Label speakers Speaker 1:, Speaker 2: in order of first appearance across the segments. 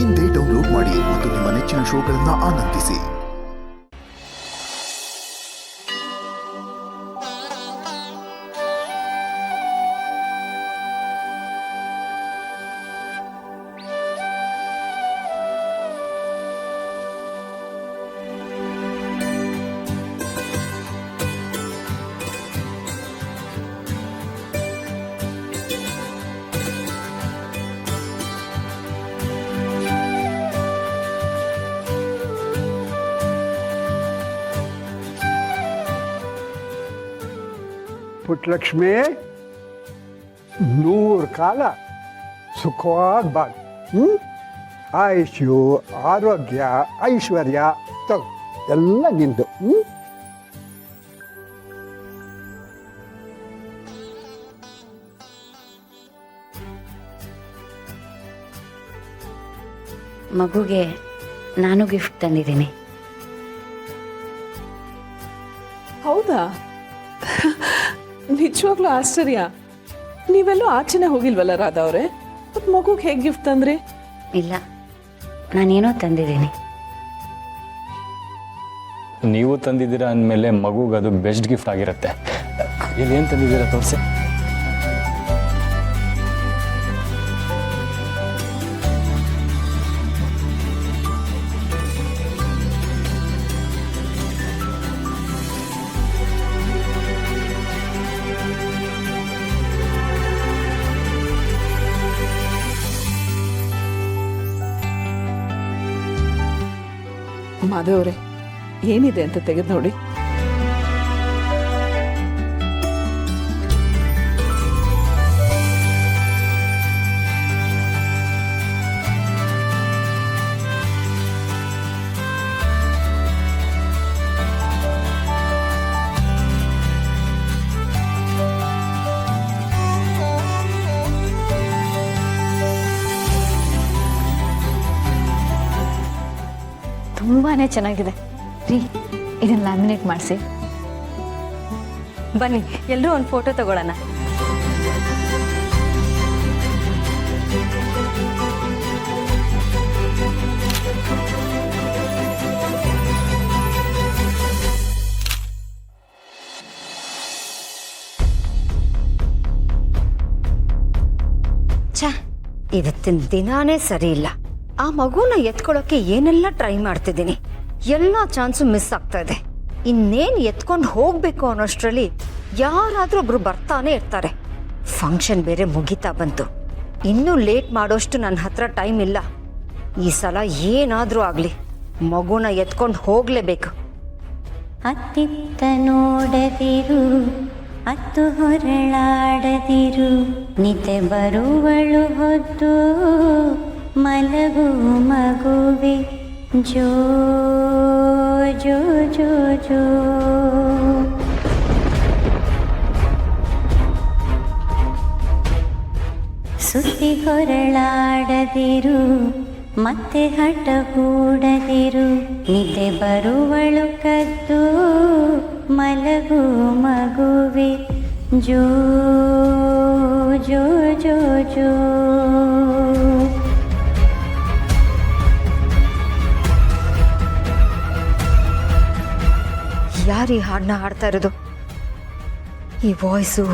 Speaker 1: ಇಂದೇ ಡೌನ್ಲೋಡ್ ಮಾಡಿ ಮತ್ತು ನಿಮ್ಮ ನೆಚ್ಚಿನ ಶೋಗಳನ್ನು ಆನಂದಿಸಿ.
Speaker 2: ಪುಟ್ಟಲಕ್ಷ್ಮಿ, 100 ಕಾಲ ಸುಖವಾಗಿ ಬಾಳು. ಆಯುಷ್ಯು, ಆರೋಗ್ಯ, ಐಶ್ವರ್ಯ ತಗೋ, ಎಲ್ಲ ನಿಂದು.
Speaker 3: ಮಗುಗೆ ನಾನು ಗಿಫ್ಟ್ ತಂದಿದ್ದೀನಿ.
Speaker 4: ಹೌದಾ? ನಿಜವಾಗ್ಲೂ ಆಶ್ಚರ್ಯ. ನೀವೆಲ್ಲೂ ಆಚೆನೆ ಹೋಗಿಲ್ವಲ್ಲ ರಾಧಾ ಅವರೇ? ಮತ್ತು ಮಗುಗೆ ಹೇಗೆ ಗಿಫ್ಟ್ ತಂದ್ರಿ?
Speaker 3: ಇಲ್ಲ, ನಾನೇನೋ ತಂದಿದ್ದೀನಿ.
Speaker 5: ನೀವು ತಂದಿದ್ದೀರಾ ಅಂದಮೇಲೆ ಮಗುಗೆ ಅದು ಬೆಸ್ಟ್ ಗಿಫ್ಟ್ ಆಗಿರುತ್ತೆ. ಏನು ತಂದಿದ್ದೀರಾ ತೋರಿಸಿ.
Speaker 4: ಮಾಧವರೇ, ಏನಿದೆ ಅಂತ ತೆಗೆದು ನೋಡಿ.
Speaker 6: ತುಂಬಾನೇ ಚೆನ್ನಾಗಿದೆ ರೀ. ಇದನ್ನ ಲ್ಯಾಮಿನೇಟ್ ಮಾಡಿಸಿ.
Speaker 3: ಬನ್ನಿ, ಎಲ್ಲರೂ ಒಂದು ಫೋಟೋ ತಗೊಳ್ಳೋಣ. ಛ, ಇವತ್ತಿನ ದಿನಾನೇ ಸರಿ ಇಲ್ಲ. ಆ ಮಗುನ ಎತ್ಕೊಳ್ಳೋಕೆ ಏನೆಲ್ಲ ಟ್ರೈ ಮಾಡ್ತಿದ್ದೀನಿ, ಎಲ್ಲ ಚಾನ್ಸು ಮಿಸ್ ಆಗ್ತಾ ಇದೆ. ಇನ್ನೇನು ಎತ್ಕೊಂಡು ಹೋಗ್ಬೇಕು ಅನ್ನೋಷ್ಟರಲ್ಲಿ ಯಾರಾದರೂ ಒಬ್ರು ಬರ್ತಾನೆ ಇರ್ತಾರೆ. ಫಂಕ್ಷನ್ ಬೇರೆ ಮುಗಿತಾ ಬಂತು. ಇನ್ನೂ ಲೇಟ್ ಮಾಡೋಷ್ಟು ನನ್ನ ಹತ್ರ ಟೈಮ್ ಇಲ್ಲ. ಈ ಸಲ ಏನಾದರೂ ಆಗಲಿ, ಮಗುನ ಎತ್ಕೊಂಡು ಹೋಗಲೇಬೇಕು.
Speaker 7: ಅತ್ತಿತ್ತ ನೋಡದಿರು, ಅತ್ತು ಹೊರಳಾಡದಿರು, ನಿತೆ ಬರುವಳು ಹೊದ್ದು ಮಲಗು ಮಗುವೆ, ಜೋ ಜೋ ಜೋ ಜೋ. ಸುತ್ತಿ ಹೊರಳಾಡದಿರು, ಮತ್ತೆ ಹಠ ಹೂಡದಿರು, ನಿದ್ದೆ ಬರುವಳು ಕದ್ದು ಮಲಗು ಮಗುವೆ, ಜೋ ಜೋ ಜೋ ಜೋ.
Speaker 3: ಯಾರು ಈ ಹಾಡನ್ನ ಹಾಡ್ತಾ ಇರೋದು? ಈ ವಾಯ್ಸು,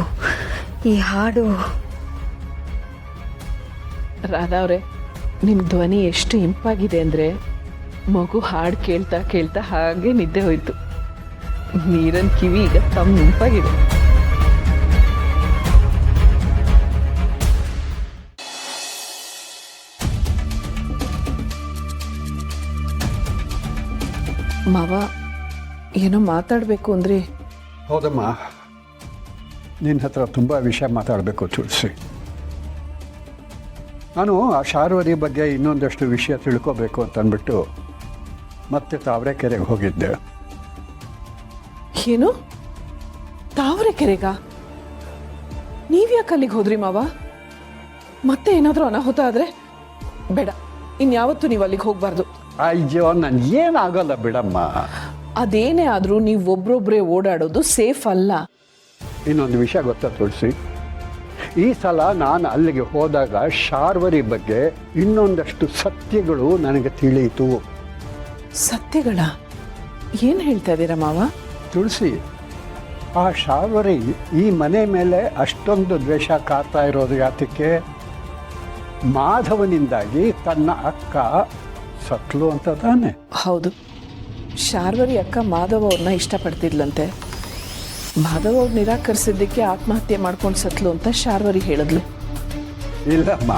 Speaker 3: ಈ ಹಾಡು.
Speaker 4: ರಾಧಾ ಅವರೇ, ನಿಮ್ಮ ಧ್ವನಿ ಎಷ್ಟು ಇಂಪಾಗಿದೆ ಅಂದರೆ ಮಗು ಹಾಡು ಕೇಳ್ತಾ ಕೇಳ್ತಾ ಹಾಗೆ ನಿದ್ದೆ ಹೋಯ್ತು. ನೀರನ್ ಕಿವಿ ಈಗ ತಂಪಾಗಿದೆ. ಮಾವ, ಏನೋ ಮಾತಾಡಬೇಕು ಅಂದರೆ?
Speaker 2: ಹೌದಮ್ಮ, ನಿನ್ನ ಹತ್ರ ತುಂಬ ವಿಷಯ ಮಾತಾಡಬೇಕು ತುಳಸಿ. ನಾನು ಆ ಶಾರ್ವರಿ ಬಗ್ಗೆ ಇನ್ನೊಂದಷ್ಟು ವಿಷಯ ತಿಳ್ಕೋಬೇಕು ಅಂತ ಅಂದ್ಬಿಟ್ಟು ಮತ್ತೆ ತಾವರೆಕೆರೆಗೆ ಹೋಗಿದ್ದೆ.
Speaker 4: ಏನು? ತಾವರೆಕೆರೆಗ? ನೀವ್ಯಾಕೆ ಅಲ್ಲಿಗೆ ಹೋದ್ರಿ ಮಾವ? ಮತ್ತೆ ಏನಾದರೂ ಅನಾಹುತ ಆದರೆ? ಬೇಡ, ಇನ್ಯಾವತ್ತೂ ನೀವು ಅಲ್ಲಿಗೆ ಹೋಗಬಾರ್ದು.
Speaker 2: ಅಯ್ಯೋ, ನನಗೇನಾಗಲ್ಲ ಬಿಡಮ್ಮ.
Speaker 4: ಅದೇನೇ ಆದರೂ ನೀವು ಒಬ್ರೊಬ್ಬರೇ ಓಡಾಡೋದು ಸೇಫ್ ಅಲ್ಲ.
Speaker 2: ಇನ್ನೊಂದು ವಿಷಯ ಗೊತ್ತಾ ತುಳಸಿ, ಈ ಸಲ ನಾನು ಅಲ್ಲಿಗೆ ಹೋದಾಗ ಶಾರ್ವರಿ ಬಗ್ಗೆ ಇನ್ನೊಂದಷ್ಟು ಸತ್ಯಗಳು ನನಗೆ ತಿಳಿಯಿತು.
Speaker 4: ಸತ್ಯಗಳ ಏನು ಹೇಳ್ತಾ ಇದ್ದೀರಾ ಮಾವ?
Speaker 2: ತುಳಸಿ, ಆ ಶಾರ್ವರಿ ಈ ಮನೆ ಮೇಲೆ ಅಷ್ಟೊಂದು ದ್ವೇಷ ಕಾಡ್ತಾ ಇರೋದು ಯಾತಕ್ಕೆ? ಮಾಧವನಿಂದಾಗಿ ತನ್ನ ಅಕ್ಕ ಸತ್ಲು ಅಂತ ತಾನೆ?
Speaker 4: ಹೌದು, ಶಾರ್ವರಿ ಅಕ್ಕ ಮಾಧವ ಅವ್ರನ್ನ ಇಷ್ಟಪಡ್ತಿದ್ಲಂತೆ. ಮಾಧವ ಅವ್ರು ನಿರಾಕರಿಸಿದ್ದಕ್ಕೆ ಆತ್ಮಹತ್ಯೆ ಮಾಡ್ಕೊಂಡು ಸತ್ಲು ಅಂತ ಶಾರ್ವರಿ ಹೇಳಿದ್ಲು.
Speaker 2: ಇಲ್ಲಮ್ಮ,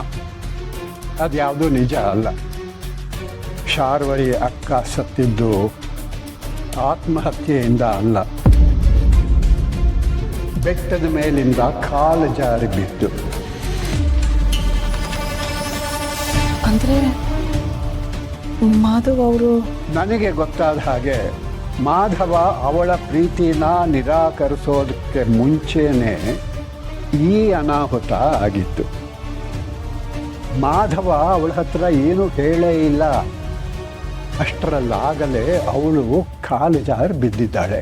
Speaker 2: ಅದ್ಯಾವುದೂ ನಿಜ ಅಲ್ಲ. ಶಾರ್ವರಿ ಅಕ್ಕ ಸತ್ತಿದ್ದು ಆತ್ಮಹತ್ಯೆಯಿಂದ ಅಲ್ಲ, ಬೆಟ್ಟದ ಮೇಲಿಂದ ಕಾಲು ಜಾರಿ ಬಿದ್ದು.
Speaker 4: ಅಂದರೆ ಮಾಧವ ಅವರು
Speaker 2: ನನಗೆ ಗೊತ್ತಾದ ಹಾಗೆ ಮಾಧವ ಅವಳ ಪ್ರೀತಿನ ನಿರಾಕರಿಸೋದಕ್ಕೆ ಮುಂಚೆನೇ ಈ ಅನಾಹುತ ಆಗಿತ್ತು. ಮಾಧವ ಅವಳ ಹತ್ರ ಏನೂ ಹೇಳೇ ಇಲ್ಲ. ಅಷ್ಟರಲ್ಲಾಗಲೇ ಅವಳು ಕಾಲು ಜಾರಿ ಬಿದ್ದಿದ್ದಾಳೆ.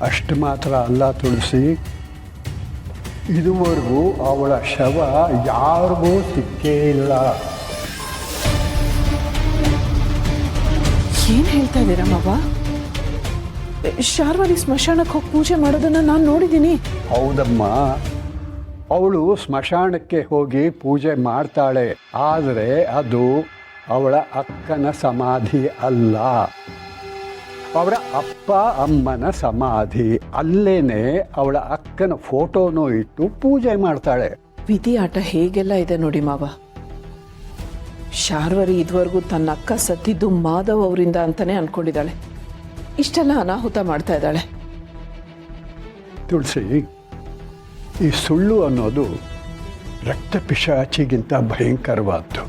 Speaker 2: ಅಷ್ಟು ಮಾತ್ರ ಅಲ್ಲ ತುಳಸಿ, ಇದುವರೆಗೂ ಅವಳ ಶವ ಯಾರಿಗೂ ಸಿಕ್ಕೇ ಇಲ್ಲ.
Speaker 4: ಏನು ಹೇಳ್ತಾ ಇದ್ದೀರಾ ಮಾವ? ಶಾರ್ವರಿ ಸ್ಮಶಾನಕ್ಕೆ ಹೋಗಿ ಪೂಜೆ ಮಾಡೋದನ್ನು ನಾನು ನೋಡಿದ್ದೀನಿ.
Speaker 2: ಹೌದಮ್ಮ, ಅವಳು ಸ್ಮಶಾನಕ್ಕೆ ಹೋಗಿ ಪೂಜೆ ಮಾಡ್ತಾಳೆ, ಆದರೆ ಅದು ಅವಳ ಅಕ್ಕನ ಸಮಾಧಿ ಅಲ್ಲ, ಅವಳ ಅಪ್ಪ ಅಮ್ಮನ ಸಮಾಧಿ. ಅಲ್ಲೇನೆ ಅವಳ ಅಕ್ಕನ ಫೋಟೋನೂ ಇಟ್ಟು ಪೂಜೆ ಮಾಡ್ತಾಳೆ.
Speaker 4: ವಿಧಿ ಆಟ ಹೇಗೆಲ್ಲ ಇದೆ ನೋಡಿ ಮಾವ. ಶಾರ್ವರಿ ಇದುವರೆಗೂ ತನ್ನ ಅಕ್ಕ ಸತ್ತಿದ್ದು ಮಾಧವ್ ಅವರಿಂದ ಅಂತಾನೆ ಅನ್ಕೊಂಡಿದ್ದಾಳೆ. ಇಷ್ಟೆಲ್ಲ ಅನಾಹುತ ಮಾಡ್ತಾ ಇದ್ದಾಳೆ.
Speaker 2: ತುಳಸಿ, ಈ ಸುಳ್ಳು ಅನ್ನೋದು ರಕ್ತ ಪಿಶಾಚಿಗಿಂತ ಭಯಂಕರವಾದ್ದು.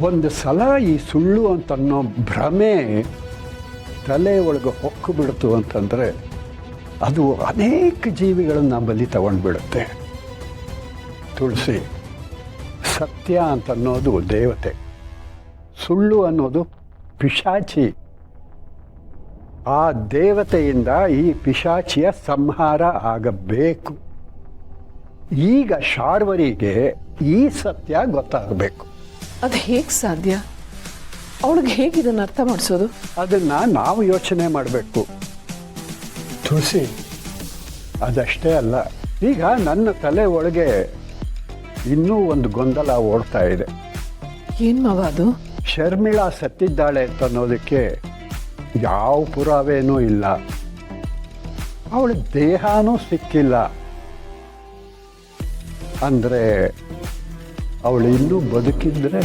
Speaker 2: ಒಂದು ಸಲ ಈ ಸುಳ್ಳು ಅಂತನ್ನೋ ಭ್ರಮೆ ತಲೆ ಒಳಗೆ ಹೊಕ್ಕು ಬಿಡ್ತು ಅಂತಂದರೆ ಅದು ಅನೇಕ ಜೀವಿಗಳನ್ನು ಬಲಿ ತಗೊಂಡ್ಬಿಡುತ್ತೆ. ತುಳಸಿ, ಸತ್ಯ ಅಂತನ್ನೋದು ದೇವತೆ, ಸುಳ್ಳು ಅನ್ನೋದು ಪಿಶಾಚಿ. ಆ ದೇವತೆಯಿಂದ ಈ ಪಿಶಾಚಿಯ ಸಂಹಾರ ಆಗಬೇಕು. ಈಗ ಶಾರ್ವರಿಗೆ ಈ ಸತ್ಯ ಗೊತ್ತಾಗಬೇಕು.
Speaker 4: ಅದು ಹೇಗೆ ಸಾಧ್ಯ? ಅವಳಿಗೆ ಹೇಗೆ ಇದನ್ನು ಅರ್ಥ ಮಾಡಿಸೋದು?
Speaker 2: ಅದನ್ನು ನಾವು ಯೋಚನೆ ಮಾಡಬೇಕು ತುಳಸಿ. ಅದಷ್ಟೇ ಅಲ್ಲ, ಈಗ ನನ್ನ ತಲೆ ಒಳಗೆ ಇನ್ನೂ ಒಂದು ಗೊಂದಲ ಓಡ್ತಾ ಇದೆ.
Speaker 4: ಏನು ಮಾವ ಅದು?
Speaker 2: ಶರ್ಮಿಳಾ ಸತ್ತಿದ್ದಾಳೆ ಅಂತ ಅನ್ನೋದಕ್ಕೆ ಯಾವ ಪುರಾವೆನೂ ಇಲ್ಲ, ಅವಳ ದೇಹನೂ ಸಿಕ್ಕಿಲ್ಲ. ಅಂದರೆ ಅವಳು ಇನ್ನೂ ಬದುಕಿದ್ರೆ